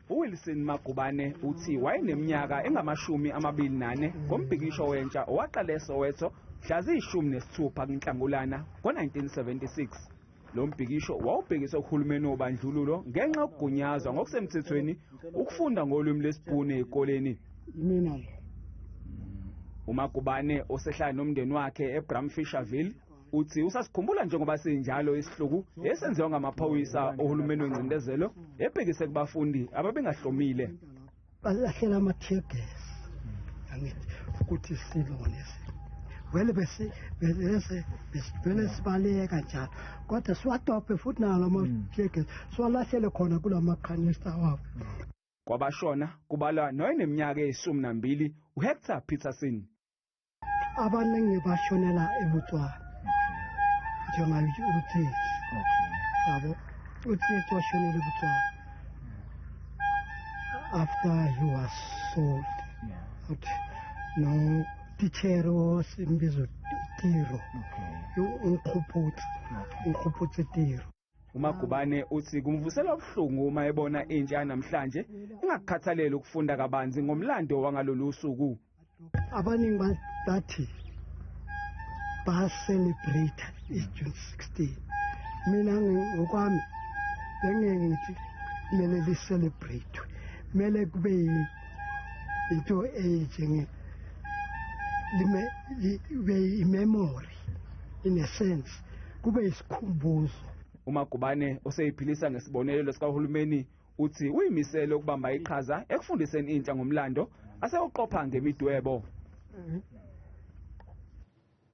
uWilson Magubane uthi wayeneminyaka engama-24 ngombhikisho wentsha owaqala eSoweto mhla ziyishumi nesithupha kuNhlangulana ngo-1976. Lo mbhikisho wawubhekiswe kuhulumeni wobandlululo ngenxa yokugunyazwa ngokusemthethweni ukufunda ngolwimi lwesiBhunu ezikoleni. uMagubane osehlala nomndeni wakhe eBramfisherville uthi usasikhumbula njengoba sinjalo isihluku esenziwa ngamaphoyisa ohulumeni wencindezelo ebhekise kubafundi ababengahlomile. Balahlela ama-teargas angithi ukuthi silone vele sibaleka njalo kodwa siwadobhe futhi nalo ama-teargas siwalahlele khona kulamakhanista wabo. Kwabashona kubalwa noyeneminyaka eyi-12 uHector Peterson. Abaningi bashonela eButswana njengayo uthi yabo uthi washonela eButswana after he was sold. No teacher was imbizo tiro ukhuputhe tiro. uMagubane uthi kumvusela ubuhlungu uma ebona intsha namhlanje ingakukhathalele ukufunda kabanzi ngomlando wangalolusuku. Abaningi bathi ba-celebrate June 16. Mina ngokwami bengeke ngithi kumele li-celebrate, kumele kube into enjenge i-memory in a sense, kube isikhumbuzo. uMagubane oseyiphilisa ngesibonelelo sikahulumeni uthi uyimisele ukubamba iqhaza ekufundiseni intsha ngomlando asewuqopha ngemidwebo.